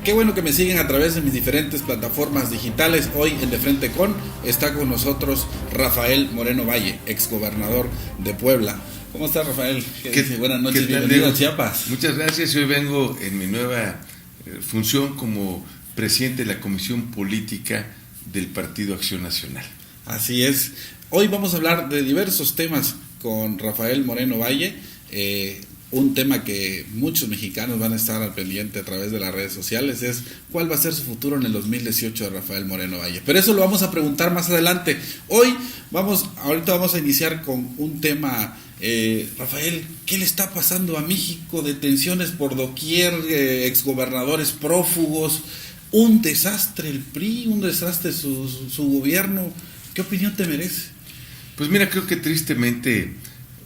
Qué bueno que me siguen a través de mis diferentes plataformas digitales. Hoy en De Frente Con está con nosotros Rafael Moreno Valle, exgobernador de Puebla. ¿Cómo está, Rafael? Buenas noches, bienvenido a Chiapas. Muchas gracias. Hoy vengo en mi nueva función como presidente de la Comisión Política del Partido Acción Nacional. Así es. Hoy vamos a hablar de diversos temas con Rafael Moreno Valle. Un tema que muchos mexicanos van a estar al pendiente a través de las redes sociales es cuál va a ser su futuro en el 2018 de Rafael Moreno Valle. Pero eso lo vamos a preguntar más adelante. Ahorita vamos a iniciar con un tema. Rafael, ¿qué le está pasando a México? Detenciones por doquier, exgobernadores prófugos, un desastre el PRI, un desastre su gobierno. ¿Qué opinión te merece? Pues mira, creo que tristemente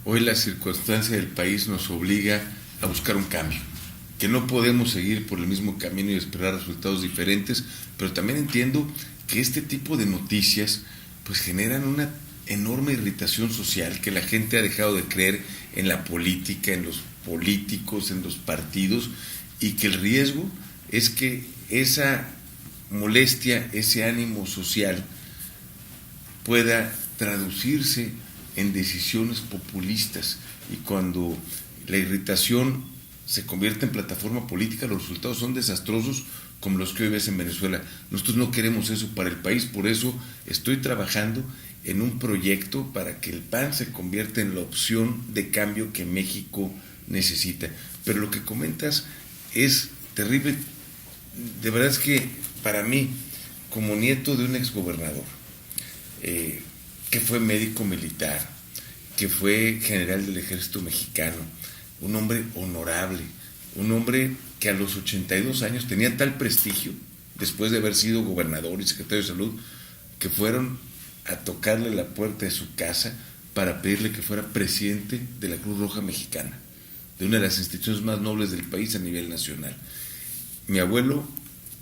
hoy la circunstancia del país nos obliga a buscar un cambio, que no podemos seguir por el mismo camino y esperar resultados diferentes, pero también entiendo que este tipo de noticias pues generan una enorme irritación social, que la gente ha dejado de creer en la política, en los políticos, en los partidos, y que el riesgo es que esa molestia, ese ánimo social pueda traducirse en decisiones populistas, y cuando la irritación se convierte en plataforma política, los resultados son desastrosos como los que hoy ves en Venezuela. Nosotros no queremos eso para el país, por eso estoy trabajando en un proyecto para que el PAN se convierta en la opción de cambio que México necesita. Pero lo que comentas es terrible. De verdad es que para mí, como nieto de un exgobernador, que fue médico militar, que fue general del ejército mexicano, un hombre honorable, un hombre que a los 82 años tenía tal prestigio, después de haber sido gobernador y secretario de salud, que fueron a tocarle la puerta de su casa para pedirle que fuera presidente de la Cruz Roja Mexicana, de una de las instituciones más nobles del país a nivel nacional. Mi abuelo,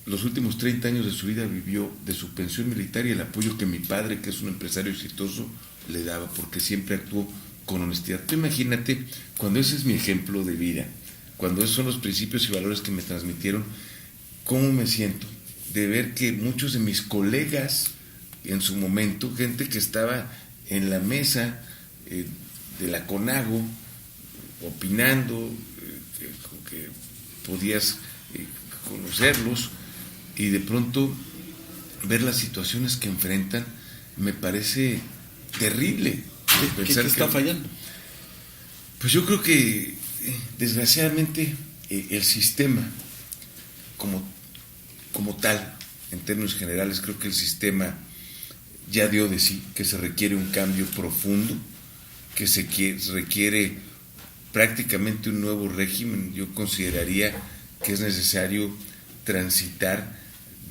los últimos 30 años de su vida vivió de su pensión militar y el apoyo que mi padre, que es un empresario exitoso, le daba, porque siempre actuó con honestidad. Tú imagínate, cuando ese es mi ejemplo de vida, cuando esos son los principios y valores que me transmitieron, ¿cómo me siento de ver que muchos de mis colegas en su momento, gente que estaba en la mesa de la CONAGO, opinando, que podías conocerlos, y de pronto ver las situaciones que enfrentan, me parece terrible. ¿Qué te está fallando? Pues yo creo que desgraciadamente el sistema como tal, en términos generales, creo que el sistema ya dio de sí, que se requiere un cambio profundo, que se requiere prácticamente un nuevo régimen. Yo consideraría que es necesario transitar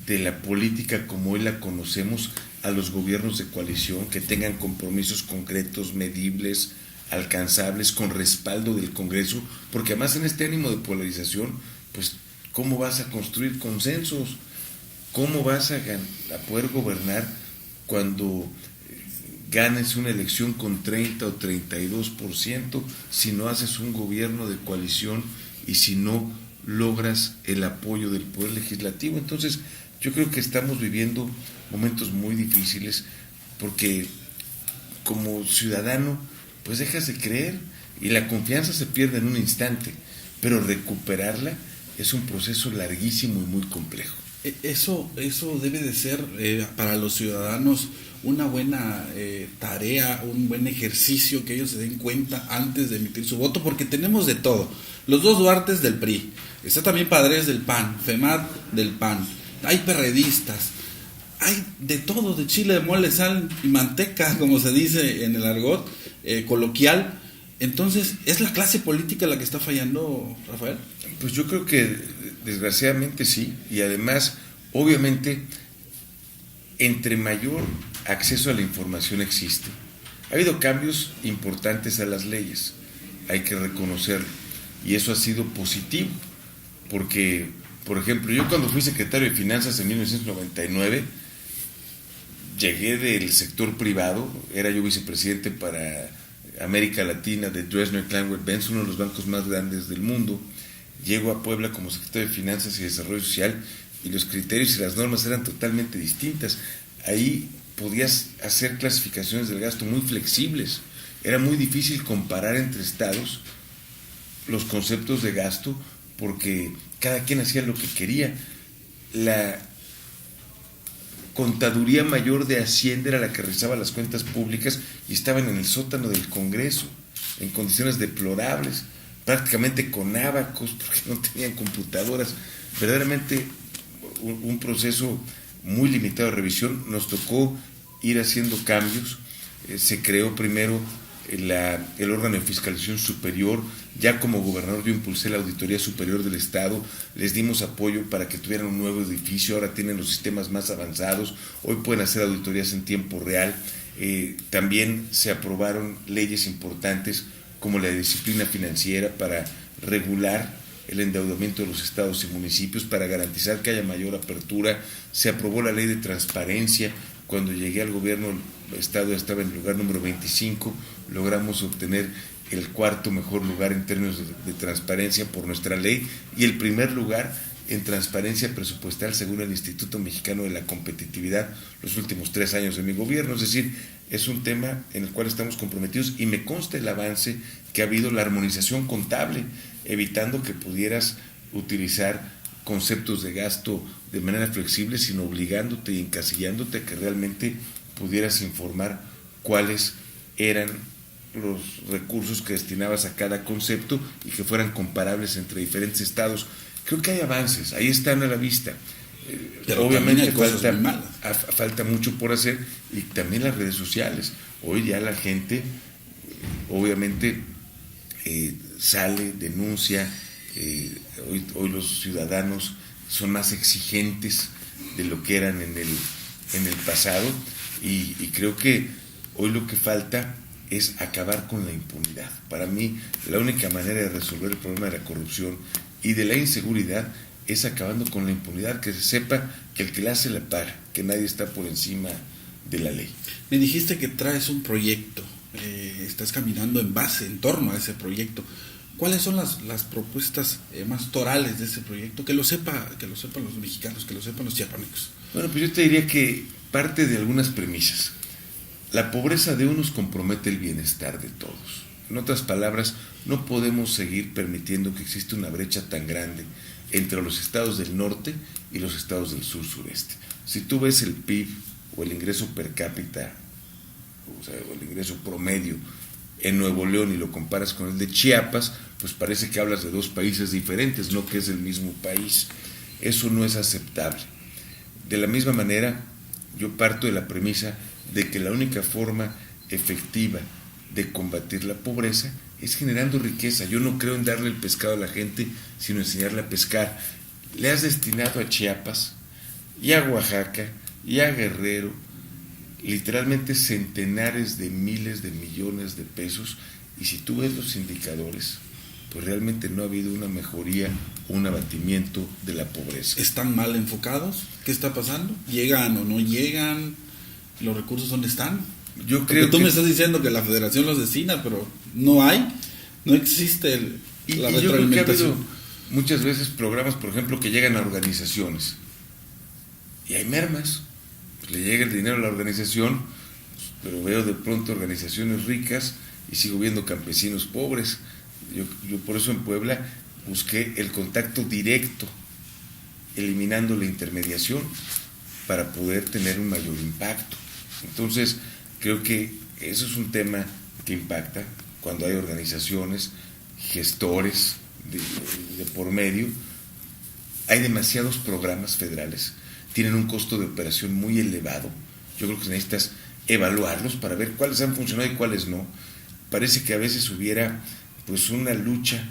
de la política como hoy la conocemos a los gobiernos de coalición, que tengan compromisos concretos, medibles, alcanzables, con respaldo del Congreso, porque además en este ánimo de polarización, pues ¿cómo vas a construir consensos? ¿Cómo vas a poder gobernar cuando ganes una elección con 30 o 32% si no haces un gobierno de coalición y si no logras el apoyo del Poder Legislativo? Entonces, yo creo que estamos viviendo momentos muy difíciles porque como ciudadano, pues dejas de creer y la confianza se pierde en un instante, pero recuperarla es un proceso larguísimo y muy complejo. Eso debe de ser para los ciudadanos una buena tarea, un buen ejercicio, que ellos se den cuenta antes de emitir su voto, porque tenemos de todo. Los dos Duartes del PRI, está también Padres del PAN, FEMAT del PAN, hay perredistas, hay de todo, de chile, de mole, sal y manteca, como se dice en el argot coloquial. Entonces, ¿es la clase política la que está fallando, Rafael? Pues yo creo que desgraciadamente sí, y además, obviamente, entre mayor acceso a la información existe. Ha habido cambios importantes a las leyes, hay que reconocerlo, y eso ha sido positivo, porque, por ejemplo, yo cuando fui secretario de Finanzas en 1999, llegué del sector privado, era yo vicepresidente para América Latina de Dresdner Kleinwert Benz, uno de los bancos más grandes del mundo. llego a Puebla como secretario de Finanzas y Desarrollo Social y los criterios y las normas eran totalmente distintas. Ahí podías hacer clasificaciones del gasto muy flexibles. Era muy difícil comparar entre estados los conceptos de gasto porque cada quien hacía lo que quería. La Contaduría Mayor de Hacienda era la que realizaba las cuentas públicas y estaban en el sótano del Congreso, en condiciones deplorables, prácticamente con ábacos, porque no tenían computadoras. Verdaderamente un proceso muy limitado de revisión. Nos tocó ir haciendo cambios. Se creó primero el órgano de fiscalización superior. Ya como gobernador yo impulsé la Auditoría Superior del Estado, les dimos apoyo para que tuvieran un nuevo edificio, ahora tienen los sistemas más avanzados, hoy pueden hacer auditorías en tiempo real. También se aprobaron leyes importantes como la de disciplina financiera para regular el endeudamiento de los estados y municipios, para garantizar que haya mayor apertura. Se aprobó la ley de transparencia. Cuando llegué al gobierno, el estado estaba en el lugar número 25, logramos obtener el cuarto mejor lugar en términos de transparencia por nuestra ley y el primer lugar en transparencia presupuestal según el Instituto Mexicano de la Competitividad los últimos 3 años de mi gobierno. Es decir, es un tema en el cual estamos comprometidos y me consta el avance que ha habido, la armonización contable, evitando que pudieras utilizar conceptos de gasto de manera flexible, sino obligándote y encasillándote a que realmente pudieras informar cuáles eran los recursos que destinabas a cada concepto y que fueran comparables entre diferentes estados. Creo que hay avances, ahí están a la vista. Pero obviamente falta mucho por hacer, y también las redes sociales. Hoy ya la gente obviamente sale, denuncia. Hoy los ciudadanos son más exigentes de lo que eran en el pasado, y creo que hoy lo que falta es acabar con la impunidad. Para mí, la única manera de resolver el problema de la corrupción y de la inseguridad es acabando con la impunidad, que se sepa que el que la hace la paga, que nadie está por encima de la ley. Me dijiste que traes un proyecto, estás caminando en torno a ese proyecto. ¿Cuáles son las propuestas más torales de ese proyecto? Que lo sepan los mexicanos, que lo sepan los chiapanecos. Bueno, pues yo te diría que parte de algunas premisas. La pobreza de unos compromete el bienestar de todos. En otras palabras, no podemos seguir permitiendo que exista una brecha tan grande entre los estados del norte y los estados del sur-sureste. Si tú ves el PIB o el ingreso per cápita, o el ingreso promedio en Nuevo León y lo comparas con el de Chiapas, pues parece que hablas de dos países diferentes, no que es el mismo país. Eso no es aceptable. De la misma manera, yo parto de la premisa de que la única forma efectiva de combatir la pobreza es generando riqueza. Yo no creo en darle el pescado a la gente, sino enseñarle a pescar. Le has destinado a Chiapas y a Oaxaca y a Guerrero literalmente centenares de miles de millones de pesos, y si tú ves los indicadores, pues realmente no ha habido una mejoría, un abatimiento de la pobreza. ¿Están mal enfocados? ¿Qué está pasando? ¿Llegan o no llegan? ¿Los recursos dónde están? Yo creo Porque tú me estás diciendo que la federación los destina, pero no existe la retroalimentación. Yo creo que ha habido muchas veces programas, por ejemplo, que llegan a organizaciones y hay mermas. Pues le llega el dinero a la organización, pero veo de pronto organizaciones ricas y sigo viendo campesinos pobres. Yo por eso en Puebla busqué el contacto directo, eliminando la intermediación para poder tener un mayor impacto. Entonces, creo que eso es un tema que impacta cuando hay organizaciones, gestores de por medio. Hay demasiados programas federales, tienen un costo de operación muy elevado. Yo creo que necesitas evaluarlos para ver cuáles han funcionado y cuáles no. Parece que a veces hubiera pues una lucha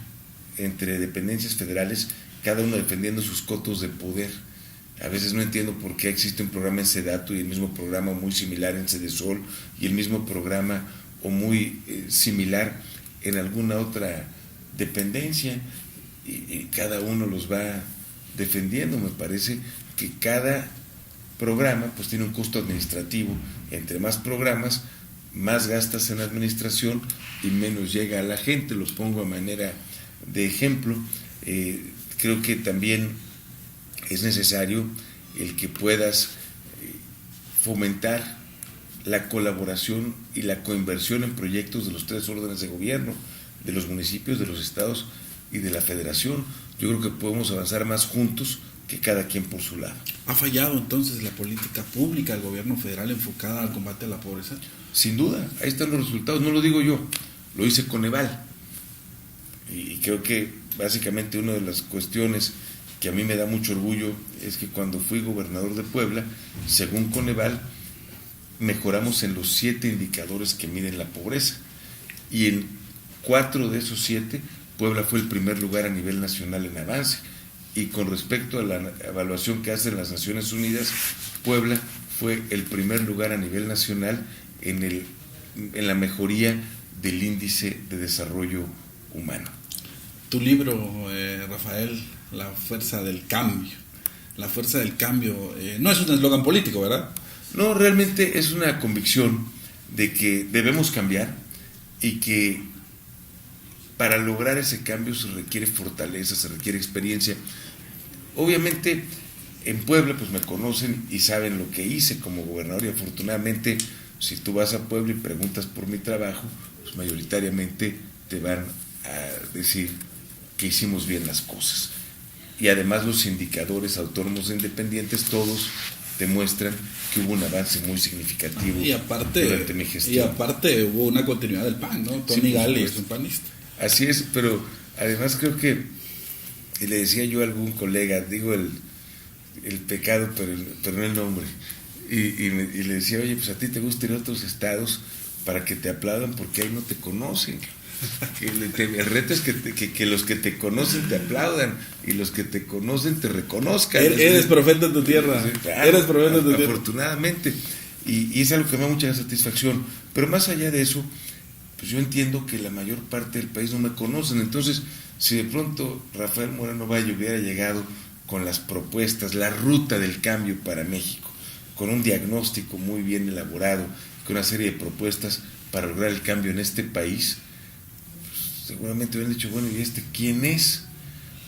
entre dependencias federales, cada uno defendiendo sus cotos de poder. A veces no entiendo por qué existe un programa en SEDATU y el mismo programa muy similar en SEDESOL y el mismo programa o muy similar en alguna otra dependencia, y cada uno los va defendiendo. Me parece que cada programa pues tiene un costo administrativo. Entre más programas, más gastas en administración y menos llega a la gente. Lo pongo de manera de ejemplo. Creo que también es necesario el que puedas fomentar la colaboración y la coinversión en proyectos de los 3 órdenes de gobierno, de los municipios, de los estados y de la federación. Yo creo que podemos avanzar más juntos que cada quien por su lado. ¿Ha fallado entonces la política pública del gobierno federal enfocada al combate a la pobreza? Sin duda, ahí están los resultados, no lo digo yo, lo hice Coneval. Y creo que básicamente una de las cuestiones que a mí me da mucho orgullo es que cuando fui gobernador de Puebla, según Coneval, mejoramos en los 7 indicadores que miden la pobreza. Y en 4 de esos 7, Puebla fue el primer lugar a nivel nacional en avance. Y con respecto a la evaluación que hacen las Naciones Unidas, Puebla fue el primer lugar a nivel nacional en la mejoría del índice de desarrollo humano. Tu libro, Rafael, La Fuerza del Cambio. La Fuerza del Cambio no es un eslogan político, ¿verdad? No, realmente es una convicción de que debemos cambiar y que para lograr ese cambio se requiere fortaleza, se requiere experiencia. Obviamente en Puebla pues me conocen y saben lo que hice como gobernador, y afortunadamente si tú vas a Puebla y preguntas por mi trabajo, pues mayoritariamente te van a decir que hicimos bien las cosas. Y además los indicadores autónomos e independientes todos demuestran que hubo un avance muy significativo durante mi gestión. Y aparte hubo una continuidad del PAN, ¿no? Tony Sí, Gali es un panista. Así es, pero además creo que, y le decía yo a algún colega, digo el pecado, pero no el nombre, y le decía, oye, pues a ti te gusta ir a otros estados para que te aplaudan porque ahí no te conocen. El reto es que los que te conocen te aplaudan y los que te conocen te reconozcan. Eres profeta en tu tierra. Sí, claro, Eres profeta en tu tierra. Afortunadamente. Y es algo que me da mucha satisfacción. Pero más allá de eso, pues yo entiendo que la mayor parte del país no me conocen. Entonces, si de pronto Rafael Moreno Valle hubiera llegado con las propuestas, la ruta del cambio para México, con un diagnóstico muy bien elaborado, con una serie de propuestas para lograr el cambio en este país, seguramente hubieran dicho, bueno, ¿y este quién es?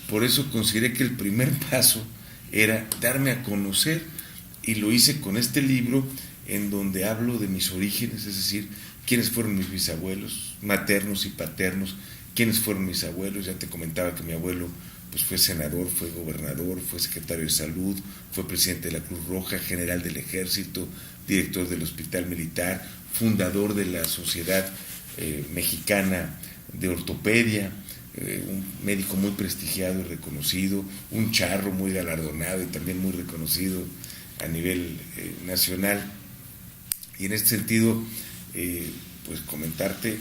Por eso consideré que el primer paso era darme a conocer, y lo hice con este libro en donde hablo de mis orígenes, es decir, quiénes fueron mis bisabuelos, maternos y paternos, quiénes fueron mis abuelos. Ya te comentaba que mi abuelo pues fue senador, fue gobernador, fue secretario de salud, fue presidente de la Cruz Roja, general del Ejército, director del Hospital Militar, fundador de la Sociedad Mexicana de Ortopedia, un médico muy prestigiado y reconocido, un charro muy galardonado y también muy reconocido a nivel nacional. Y en este sentido, pues comentarte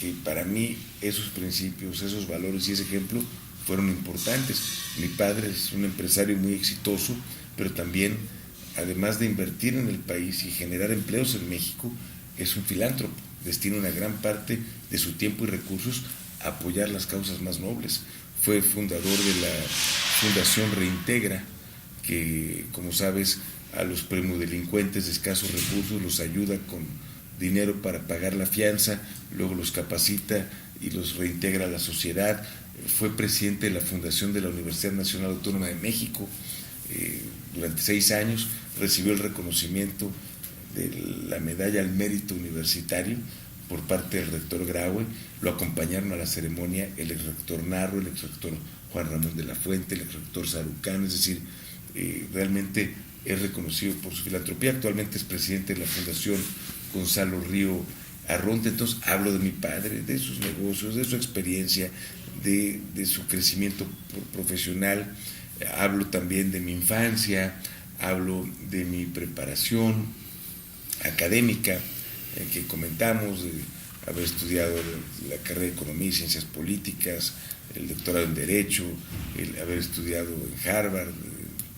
que para mí esos principios, esos valores y ese ejemplo fueron importantes. Mi padre es un empresario muy exitoso, pero también, además de invertir en el país y generar empleos en México, es un filántropo. Destina una gran parte de su tiempo y recursos a apoyar las causas más nobles. Fue fundador de la Fundación Reintegra, que, como sabes, a los primodelincuentes de escasos recursos los ayuda con dinero para pagar la fianza, luego los capacita y los reintegra a la sociedad. Fue presidente de la Fundación de la Universidad Nacional Autónoma de México durante 6 años, recibió el reconocimiento de la medalla al mérito universitario por parte del rector Graue. Lo acompañaron a la ceremonia el exrector Narro, el exrector Juan Ramón de la Fuente, el exrector Sarucán, es decir, realmente es reconocido por su filantropía. Actualmente es presidente de la Fundación Gonzalo Río Arronte. Entonces hablo de mi padre, de sus negocios, de su experiencia, de su crecimiento profesional. Hablo también de mi infancia, hablo de mi preparación académica, que comentamos, de haber estudiado la carrera de Economía y Ciencias Políticas, el doctorado en Derecho, el haber estudiado en Harvard,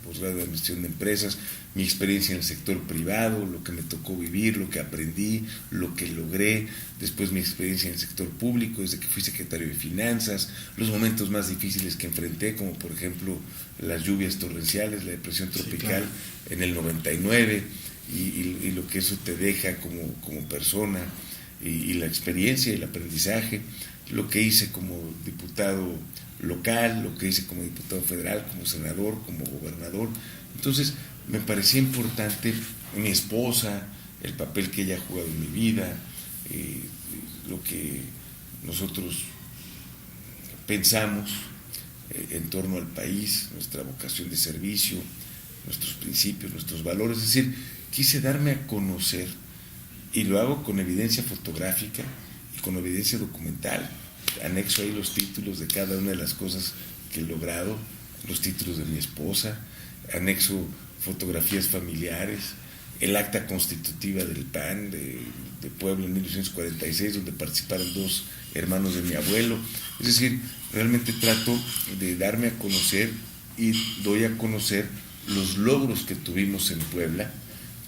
posgrado de Administración de Empresas, mi experiencia en el sector privado, lo que me tocó vivir, lo que aprendí, lo que logré, después mi experiencia en el sector público, desde que fui secretario de Finanzas, los momentos más difíciles que enfrenté, como por ejemplo las lluvias torrenciales, la depresión tropical, sí, claro, en el 99, y lo que eso te deja como persona, y la experiencia y el aprendizaje, lo que hice como diputado local, lo que hice como diputado federal, como senador, como gobernador. Entonces me parecía importante mi esposa, el papel que ella ha jugado en mi vida, lo que nosotros pensamos en torno al país, nuestra vocación de servicio, nuestros principios, nuestros valores. Es decir, quise darme a conocer, y lo hago con evidencia fotográfica y con evidencia documental. Anexo ahí los títulos de cada una de las cosas que he logrado, los títulos de mi esposa, anexo fotografías familiares, el acta constitutiva del PAN de Puebla en 1946, donde participaron 2 hermanos de mi abuelo. Es decir, realmente trato de darme a conocer y doy a conocer los logros que tuvimos en Puebla,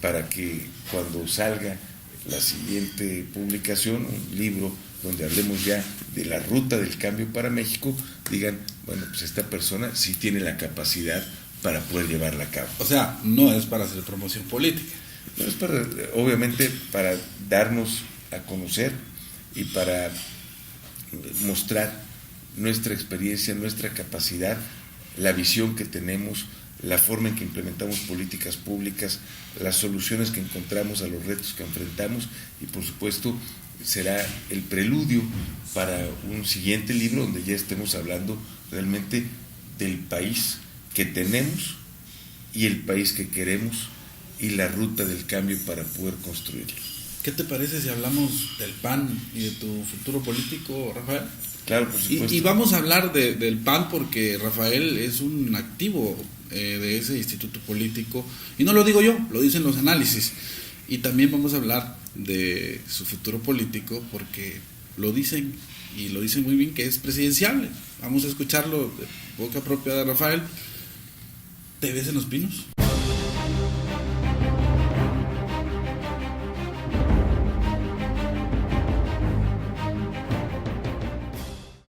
para que cuando salga la siguiente publicación, un libro donde hablemos ya de la ruta del cambio para México, digan, bueno, pues esta persona sí tiene la capacidad para poder llevarla a cabo. O sea, no es para hacer promoción política. No es para, obviamente, para darnos a conocer y para mostrar nuestra experiencia, nuestra capacidad, la visión que tenemos, la forma en que implementamos políticas públicas, las soluciones que encontramos a los retos que enfrentamos, y por supuesto será el preludio para un siguiente libro donde ya estemos hablando realmente del país que tenemos y el país que queremos y la ruta del cambio para poder construirlo. ¿Qué te parece si hablamos del PAN y de tu futuro político, Rafael? Claro, por supuesto. Y vamos a hablar del PAN porque Rafael es un activo de ese instituto político, y no lo digo yo, lo dicen los análisis. Y también vamos a hablar de su futuro político porque lo dicen, y lo dicen muy bien, que es presidenciable. Vamos a escucharlo de boca propia de Rafael. ¿Te ves en los pinos?